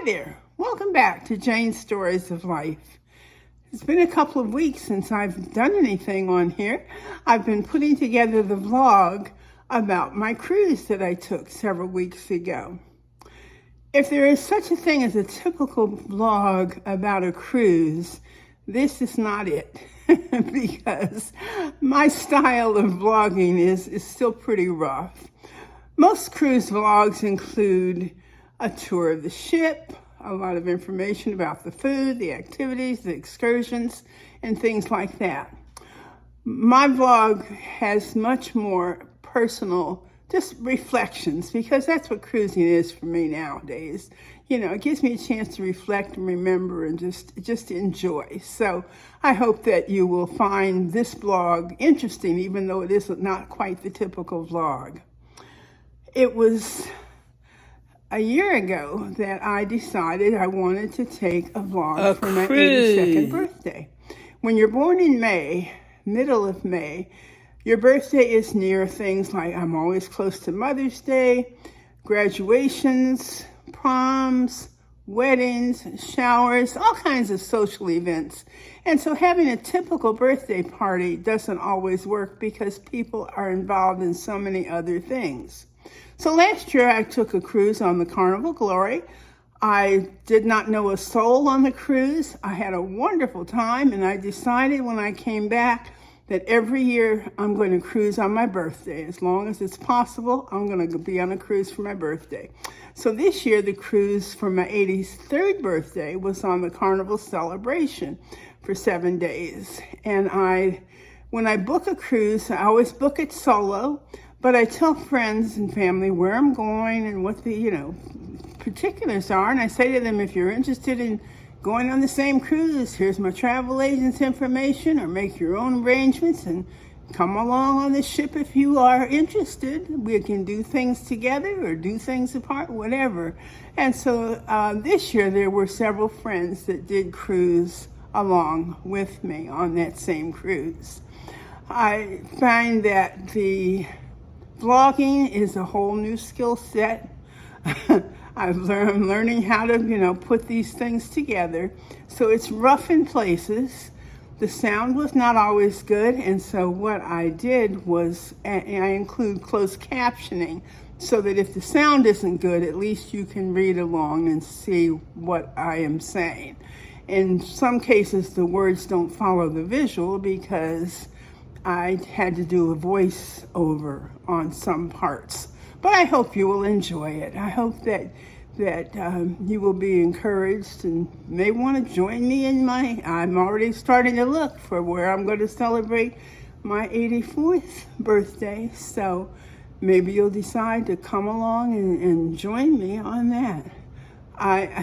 there. Welcome back to Jane's Stories of Life. It's been a couple of weeks since I've done anything on here. I've been putting together the vlog about my cruise that I took several weeks ago. If there is such a thing as a typical vlog about a cruise, this is not it. Because my style of vlogging is still pretty rough. Most cruise vlogs include a tour of the ship, a lot of information about the food, the activities, the excursions, and things like that. My vlog has much more personal, just reflections, because that's what cruising is for me nowadays. You know, it gives me a chance to reflect and remember and just enjoy. So I hope that you will find this vlog interesting, even though it is not quite the typical vlog. It was a year ago that I decided I wanted to take a vlog for my 82nd birthday. When you're born in May, middle of May, your birthday is near things like I'm always close to Mother's Day, graduations, proms, weddings, showers, all kinds of social events. And so having a typical birthday party doesn't always work because people are involved in so many other things. So last year I took a cruise on the Carnival Glory. I did not know a soul on the cruise. I had a wonderful time, and I decided when I came back that every year I'm going to cruise on my birthday. As long as it's possible, I'm going to be on a cruise for my birthday. So this year the cruise for my 83rd birthday was on the Carnival Celebration for 7 days. And when I book a cruise, I always book it solo. But I tell friends and family where I'm going and what the, particulars are. And I say to them, if you're interested in going on the same cruise, here's my travel agent's information, or make your own arrangements and come along on the ship if you are interested. We can do things together or do things apart, whatever. And so this year there were several friends that did cruise along with me on that same cruise. I find that the vlogging is a whole new skill set. I'm learning how to, put these things together. So it's rough in places. The sound was not always good. And so what I did was, and I include closed captioning, so that if the sound isn't good, at least you can read along and see what I am saying. In some cases, the words don't follow the visual because I had to do a voice over on some parts. But I hope you will enjoy it. I hope that you will be encouraged and may want to join me in I'm already starting to look for where I'm going to celebrate my 84th birthday. So maybe you'll decide to come along and join me on that.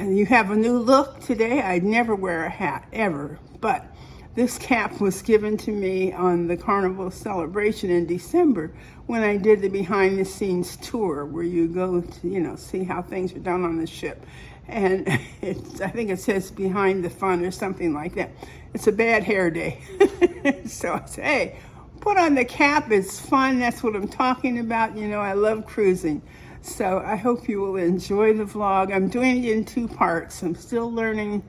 You have a new look today. I never wear a hat, ever. But this cap was given to me on the Carnival Celebration in December when I did the behind the scenes tour where you go to, see how things are done on the ship. And I think it says behind the fun or something like that. It's a bad hair day. So I said, hey, put on the cap. It's fun. That's what I'm talking about. I love cruising. So I hope you will enjoy the vlog. I'm doing it in 2 parts. I'm still learning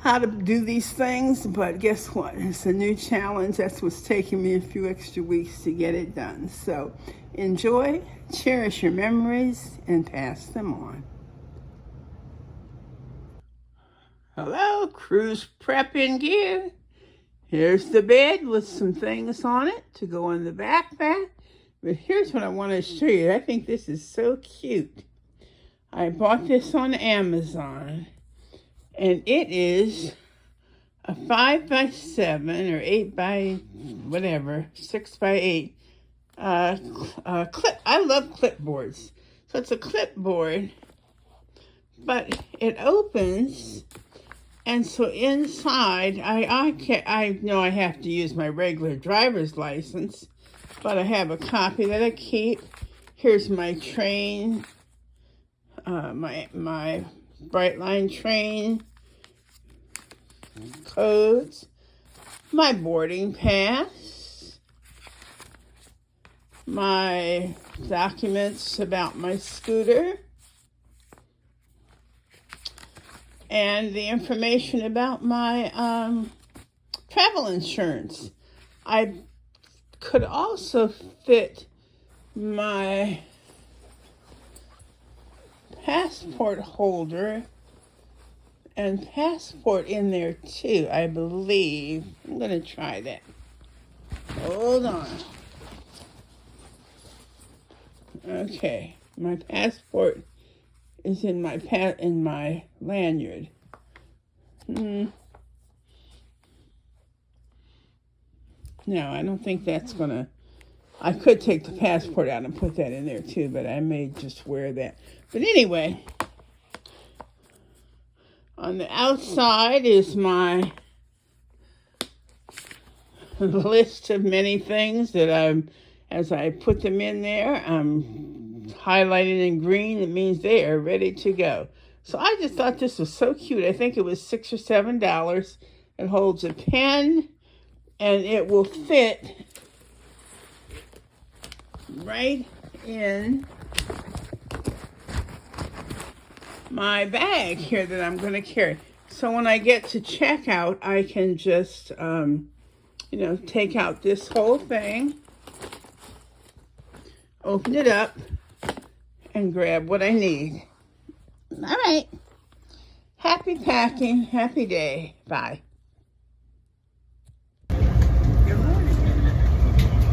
how to do these things, but guess what? It's a new challenge. That's what's taking me a few extra weeks to get it done. So enjoy, cherish your memories, and pass them on. Hello, cruise prep in gear. Here's the bed with some things on it to go in the backpack. But here's what I want to show you. I think this is so cute. I bought this on Amazon. And it is a 5x7 or 8 by whatever, 6 by 8 clip. I love clipboards. So it's a clipboard, but it opens, and so inside, I know I have to use my regular driver's license, but I have a copy that I keep. Here's my train, my Brightline train codes, my boarding pass, my documents about my scooter, and the information about my travel insurance. I could also fit my passport holder and passport in there too, I believe. I'm going to try that. Hold on. Okay, my passport is in my lanyard. No, I don't think that's gonna. I could take the passport out and put that in there too, but I may just wear that. But anyway, on the outside is my list of many things that as I put them in there, I'm highlighted in green. It means they are ready to go. So I just thought this was so cute. I think it was $6 or $7. It holds a pen, and it will fit right in my bag here that I'm going to carry. So when I get to checkout, I can just, take out this whole thing, open it up, and grab what I need. All right. Happy packing. Happy day. Bye. Good morning.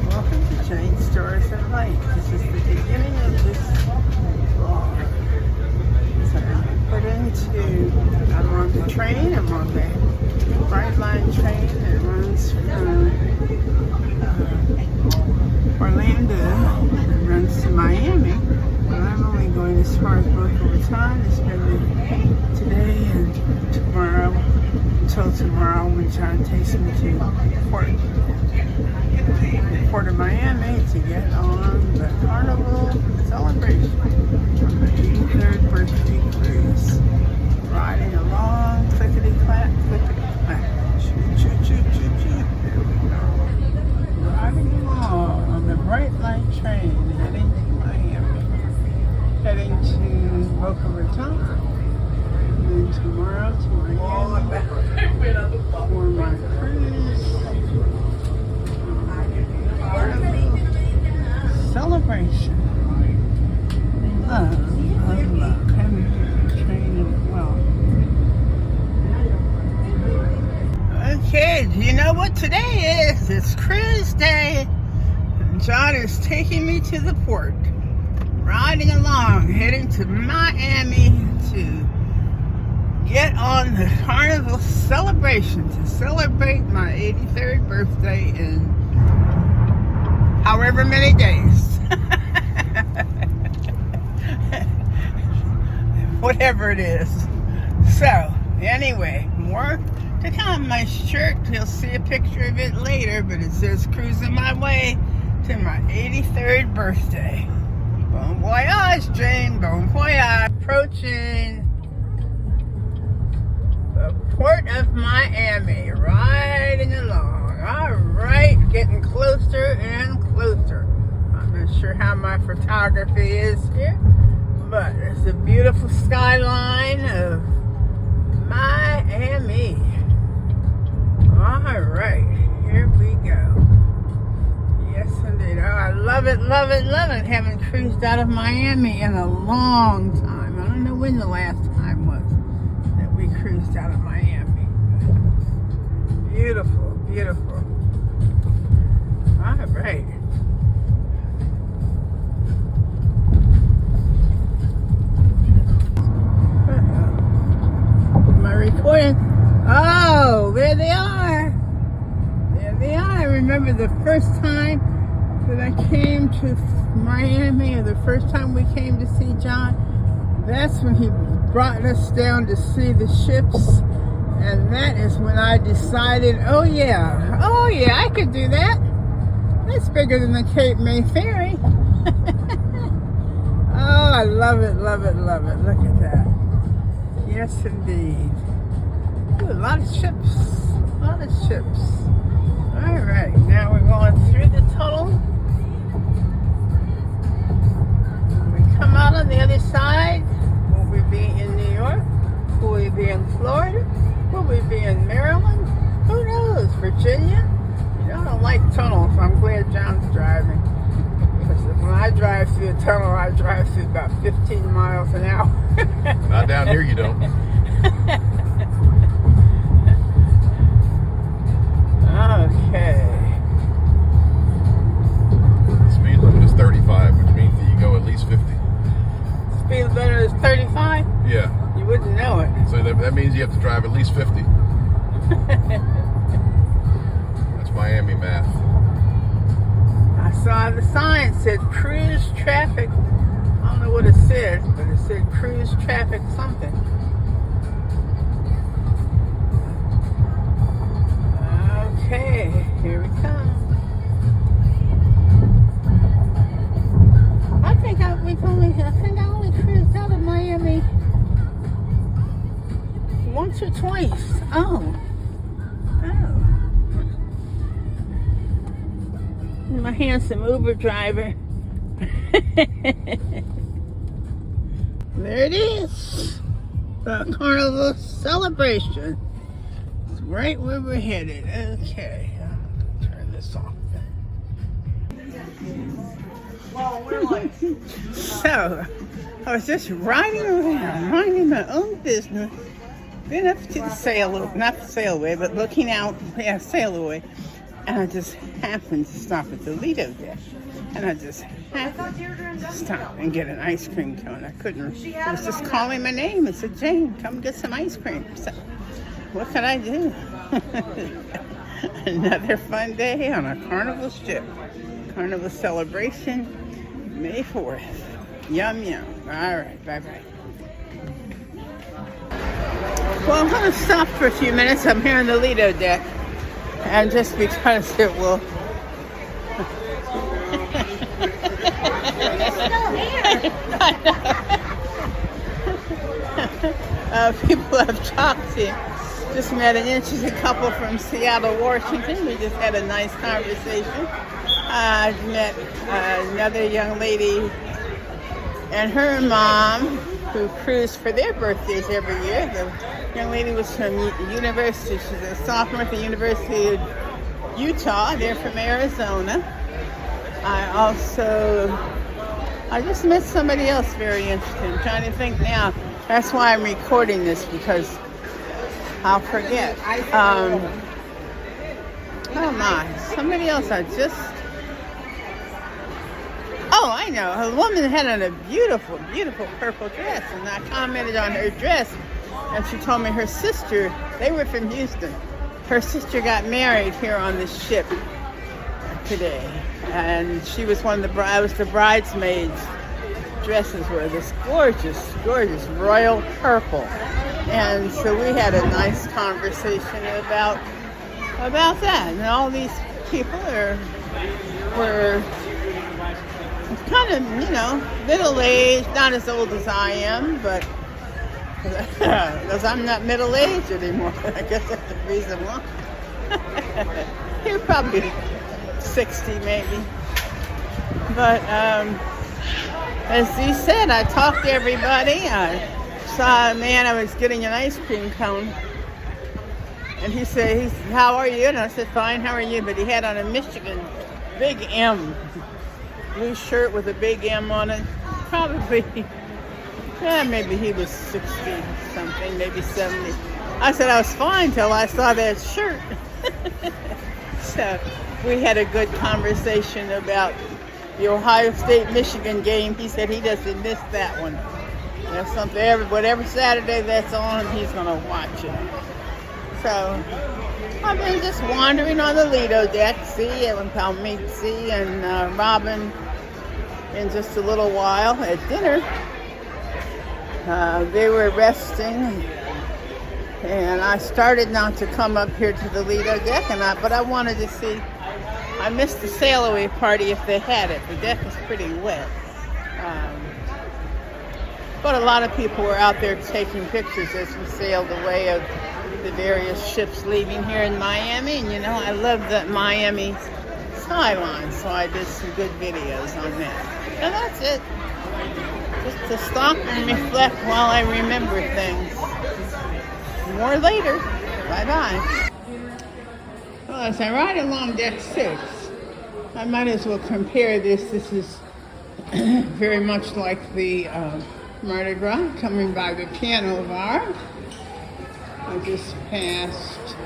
Welcome to Chain Stories of Life. This is the beginning of this vlog. So I'm on the train. I'm on the Bright Line train that runs from Orlando and runs to Miami. But I'm only going as far as Boca Raton. It's going to be today and tomorrow, until tomorrow when John takes me to Port of Miami to get on the Carnival Celebration on the 83rd birthday cruise. Riding along, clickety-clack, clickety-clack. Choo-choo-choo-choo-choo. There we go. Riding along on the Bright Line train heading to Miami. Heading to Boca Raton. And then tomorrow to Miami for my cruise. Celebration. Love. Having trained well. Okay, do you know what today is? It's cruise day. And John is taking me to the port. Riding along, heading to Miami to get on the Carnival Celebration to celebrate my 83rd birthday in however many days. Whatever it is. So, anyway, more to come. My shirt, you'll see a picture of it later, but it says cruising my way to my 83rd birthday. Bon voyage, Jane. Bon voyage. Approaching the port of Miami. Riding along. All right. Getting closer and closer. I'm not sure how my photography is here, but it's a beautiful skyline of Miami. All right. Here we go. Yes, indeed. Oh, I love it, love it, love it. Haven't cruised out of Miami in a long time. I don't know when the last time was that we cruised out of Miami. Beautiful, beautiful. All right. Am I recording? Oh, there they are. There they are. I remember the first time that I came to Miami, or the first time we came to see John. That's when he brought us down to see the ships. And that is when I decided, oh yeah, I could do that. That's bigger than the Cape May Ferry. Oh, I love it, love it, love it. Look at that. Yes, indeed. Ooh, a lot of ships. A lot of ships. All right, now we're going through the tunnel. When we come out on the other side, will we be in New York? Will we be in Florida? Will we be in Maryland? Who knows? Virginia? You know, I don't like tunnels, so I'm glad John's driving. Because when I drive through a tunnel, I drive through about 15 miles an hour. Not down here, you don't. Okay. The speed limit is 35, which means that you go at least 50. Speed limit is 35? Yeah. You wouldn't know it. So that means you have to drive at least 50. That's Miami math. I saw the sign said cruise traffic. I don't know what it said, but it said cruise traffic something. Okay, here we come. I think I only cruised out of Miami once or twice. Oh. My handsome Uber driver. There it is. The Carnival Celebration. It's right where we're headed. Okay. I'll turn this off. So, I was just riding around, minding my own business. Been up to the sailaway, not the sailaway, but looking out, sailaway. And I just happened to stop at the Lido deck. And I just happened to stop and get an ice cream cone. I couldn't. It was just calling my name. It said, Jane, come get some ice cream. So, what could I do? Another fun day on a Carnival ship. Carnival Celebration, May 4th. Yum, yum. All right, bye-bye. Well, I'm going to stop for a few minutes. I'm here on the Lido deck. And just because it will... People I've talked to. Just met an interesting couple from Seattle, Washington. We just had a nice conversation. I met another young lady and her mom who cruised for their birthdays every year. The young lady was from university. She's a sophomore at the University of Utah. They're from Arizona. I just met somebody else very interesting. I'm trying to think now. That's why I'm recording this, because I'll forget. Oh my, somebody else Oh, I know. A woman had on a beautiful, beautiful purple dress, and I commented on her dress, and she told me her sister, they were from Houston, her sister got married here on this ship today, and she was the bridesmaids. Dresses were this gorgeous, gorgeous royal purple, and so we had a nice conversation about that, and all these people were kind of, middle-aged, not as old as I am, but because I'm not middle-aged anymore. I guess that's the reason why. You're probably 60 maybe. But as he said, I talked to everybody. I saw a man, I was getting an ice cream cone. And he said, how are you? And I said, fine, how are you? But he had on a Michigan big M. Blue shirt with a big M on it. Probably, maybe he was 60 something, maybe 70. I said I was fine till I saw that shirt. So we had a good conversation about the Ohio State-Michigan game. He said he doesn't miss that one. That's something, whatever Saturday that's on, he's going to watch it. So I've been just wandering on the Lido deck. I'll meet C and Robin in just a little while at dinner. They were resting, and I started not to come up here to the Lido deck, but I wanted to see. I missed the sail-away party if they had it. The deck was pretty wet. But a lot of people were out there taking pictures as we sailed away of the various ships leaving here in Miami. And I love that Miami skyline, so I did some good videos on that. And that's it. Just to stop and reflect while I remember things. More later. Bye-bye. Well, as I ride along deck 6, I might as well compare this. This is very much like the Mardi Gras coming by the piano bar. I just passed,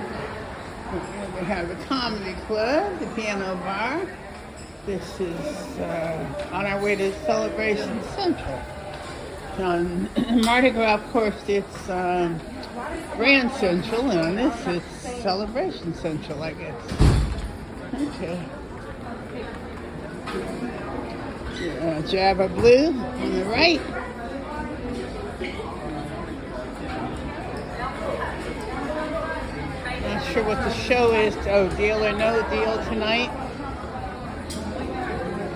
we have the comedy club, the piano bar. This is on our way to Celebration Central. On Mardi Gras, of course, it's Grand Central, and on this it's Celebration Central, I guess. Okay. Java Blue on the right. Not sure what the show is. Oh, Deal or No Deal tonight.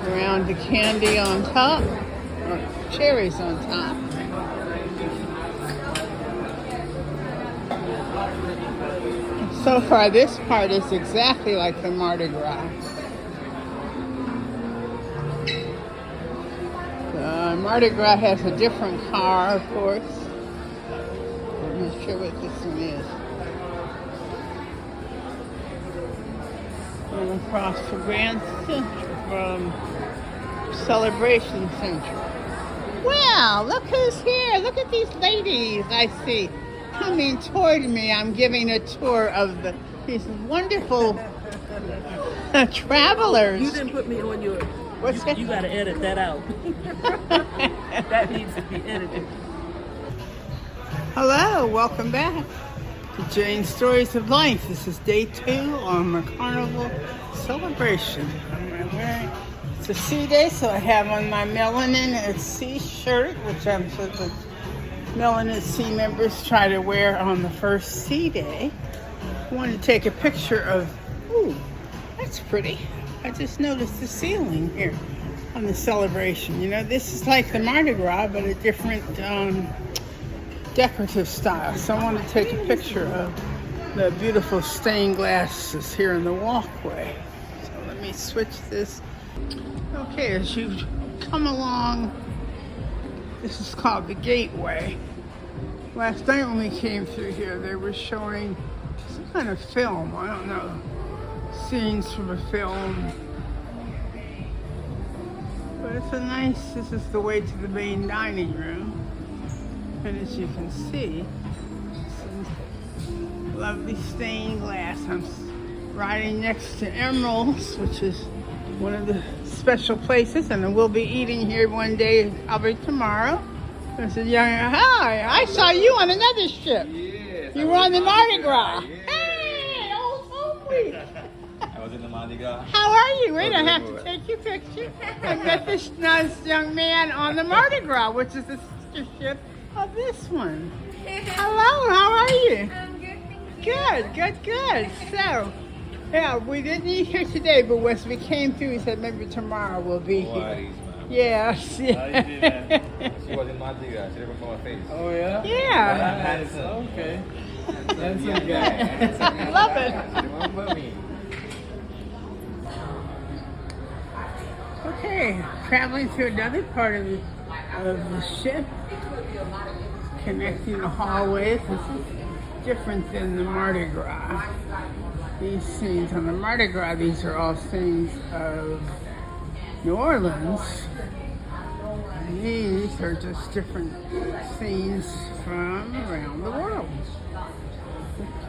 Around the candy on top, or cherries on top. So far, this part is exactly like the Mardi Gras. Mardi Gras has a different car, of course. I'm not sure what this one is. And across from Grand Central, from Celebration Central. Well, look who's here. Look at these ladies I see coming toward me. I'm giving a tour of these wonderful travelers. You didn't put me on your... What's that? You got to edit that out. That needs to be edited. Hello, welcome back to Jane's Stories of Life. This is day 2 on the Carnival Celebration. It's a sea day, so I have on my melanin sea shirt, which I'm sure the melanin sea members try to wear on the first sea day. I wanted to take a picture of, ooh, that's pretty. I just noticed the ceiling here on the celebration. You know, this is like the Mardi Gras, but a different decorative style. So I want to take a picture of the beautiful stained glasses here in the walkway. So let me switch this. Okay, as you come along, this is called the Gateway. Last night when we came through here, they were showing some kind of film. I don't know. Scenes from a film. But it's a nice, this is the way to the main dining room. And as you can see, some lovely stained glass. I'm riding next to Emerald's, which is one of the special places, and we'll be eating here one day, probably tomorrow. There's a young, hi, I saw you on another ship. Yes, You were on the Mardi Gras. Yes. Hey, old homie. I was in the Mardi Gras. How are you? Wait, I have to take your picture. I met this nice young man on the Mardi Gras, which is the sister ship of this one. Hello, how are you? I'm good, thank you. Good. So, yeah, we didn't eat here today, but as we came through, we said maybe tomorrow we'll be here. Wise, man. Yes. How you doing, man? She was in Mardi Gras. She didn't my face. Oh yeah? Yeah. Handsome. Okay. Handsome guy. Love it. Remember me. Okay, traveling through another part of the ship, connecting the hallways. This is different than the Mardi Gras. These scenes on the Mardi Gras, these are all scenes of New Orleans. And these are just different scenes from around the world.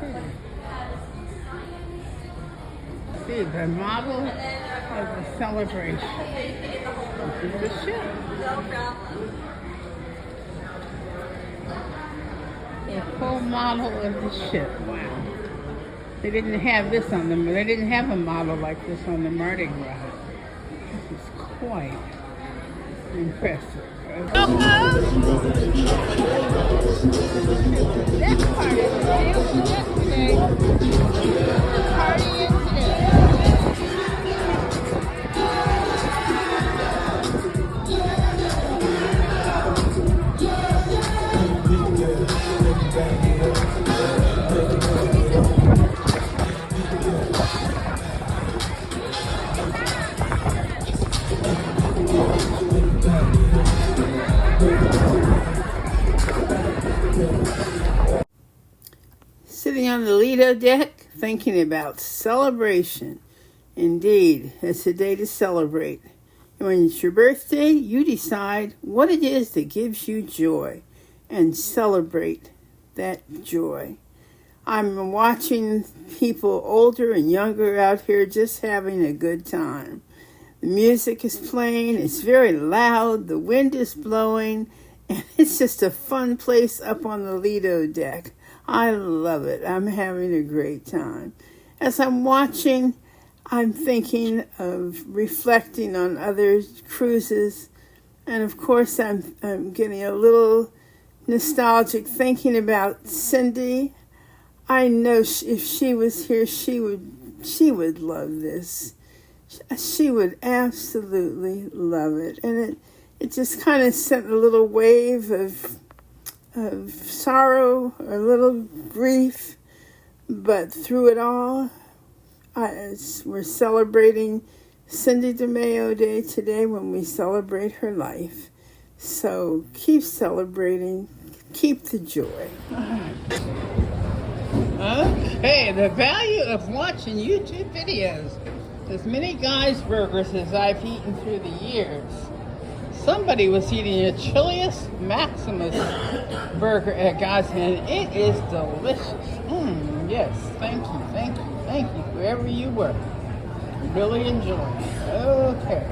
Okay. See the model of the celebration. This is the ship. A full model of the ship. Wow. They didn't have this on them. They didn't have a model like this on the Mardi Gras. This is quite impressive. This part is yesterday. Party is today. on the Lido deck, thinking about celebration. Indeed, it's a day to celebrate. And when it's your birthday, you decide what it is that gives you joy and celebrate that joy. I'm watching people older and younger out here just having a good time. The music is playing, it's very loud, the wind is blowing, and it's just a fun place up on the Lido deck. I love it. I'm having a great time. As I'm watching, I'm thinking of reflecting on other cruises, and of course I'm getting a little nostalgic thinking about Cindy. I know if she was here, she would love this. She would absolutely love it, and it just kind of sent a little wave of sorrow, a little grief, but through it all, we're celebrating Cindy DeMeo Day today when we celebrate her life. So keep celebrating, keep the joy. Okay, the value of watching YouTube videos. As many Guy's burgers as I've eaten through the years. Somebody was eating a Chilius Maximus burger at Guy's, and it is delicious. Yes, thank you, whoever you were. Really enjoyed it. Okay.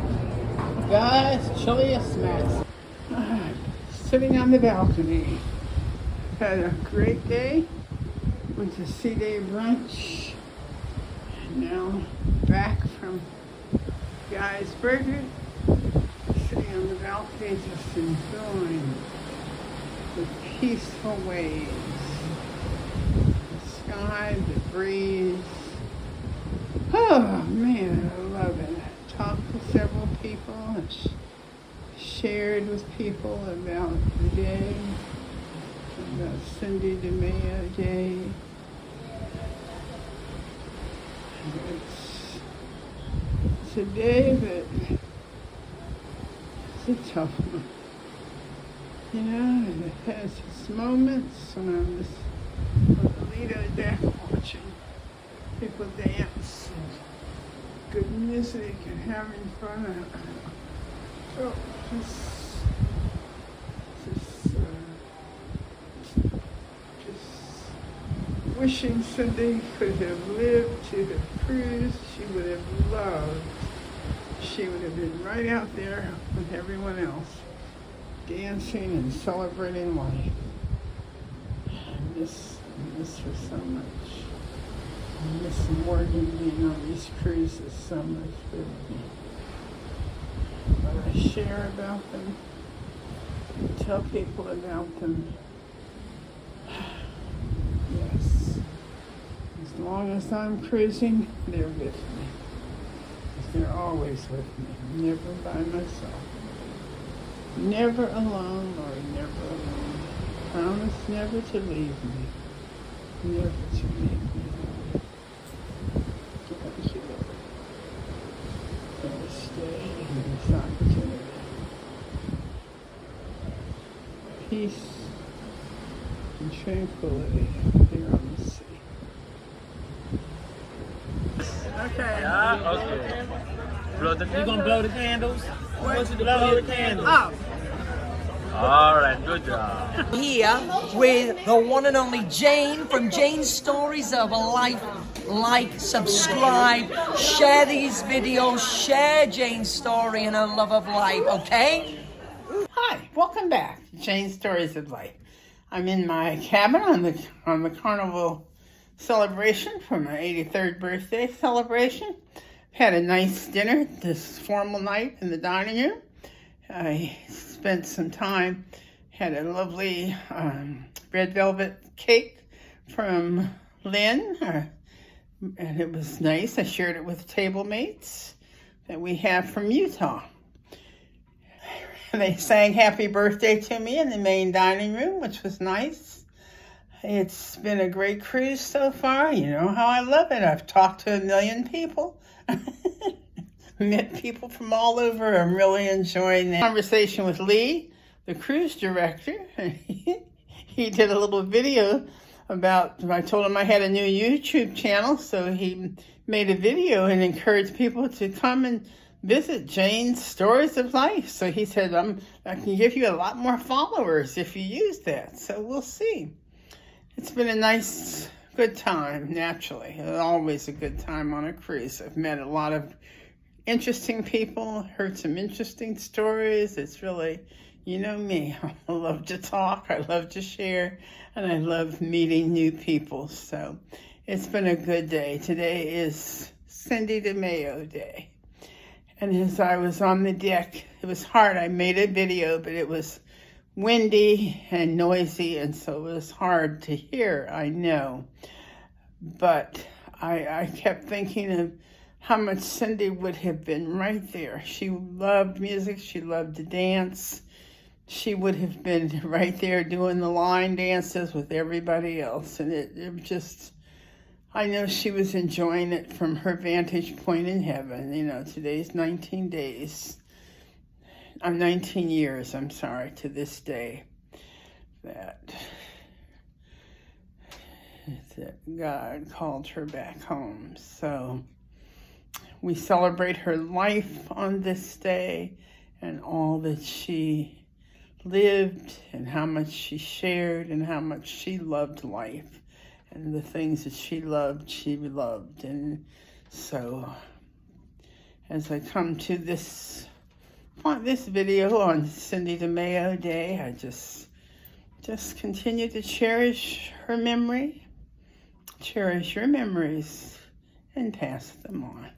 Guy's Chilius Maximus. Sitting on the balcony. Had a great day. Went to C-Day brunch. Now back from Guy's Burger, sitting on the balcony just enjoying the peaceful waves, the sky, the breeze. Oh man, I love it. I talked to several people and shared with people about the day, about Cindy DeMeo Day. It's a day that it's a tough one. You know, and it has its moments when I was on the Lido deck watching people dance and good music and having fun. So just wishing Cindy could have lived to have cruised. She would have loved. She would have been right out there with everyone else, dancing and celebrating life. I miss her so much. I miss Morgan being on these cruises so much with me. But I share about them, tell people about them. Yes. As long as I'm cruising, they're with me. They're always with me, never by myself. Never alone or never alone. Promise never to leave me. Never to leave me. Thank you, Lord, for this day and this opportunity. Peace and tranquility here on the sea. Okay. Okay. You gonna blow the candles? Blow the candles. Oh. All right, good job. Here with the one and only Jane from Jane's Stories of Life. Like, subscribe, share these videos, share Jane's story and her love of life, okay? Hi, welcome back to Jane's Stories of Life. I'm in my cabin on the Carnival Celebration for my 83rd birthday celebration. Had a nice dinner, this formal night in the dining room. I spent some time, had a lovely red velvet cake from Lynn, and it was nice. I shared it with table mates that we have from Utah. They sang happy birthday to me in the main dining room, which was nice. It's been a great cruise so far. You know how I love it. I've talked to 1 million people. Met people from all over. I'm really enjoying the conversation with Lee, the cruise director. He did a little video I told him I had a new YouTube channel, so he made a video and encouraged people to come and visit Jane's Stories of Life. So he said, I can give you a lot more followers if you use that. So we'll see. It's been a nice, good time, naturally. It's always a good time on a cruise. I've met a lot of interesting people, heard some interesting stories. It's really, you know me, I love to talk, I love to share, and I love meeting new people. So it's been a good day. Today is Cindy DeMayo Day. And as I was on the deck, it was hard. I made a video, but it was windy and noisy, and so it was hard to hear, I know. But I kept thinking of how much Cindy would have been right there. She loved music. She loved to dance. She would have been right there doing the line dances with everybody else. And it just, I know she was enjoying it from her vantage point in heaven. You know, today's 19 years, I'm sorry, to this day that God called her back home. So we celebrate her life on this day and all that she lived and how much she shared and how much she loved life and the things that she loved. And so as I come to this video on Cindy DeMayo Day, I just continue to cherish her memory, cherish your memories, and pass them on.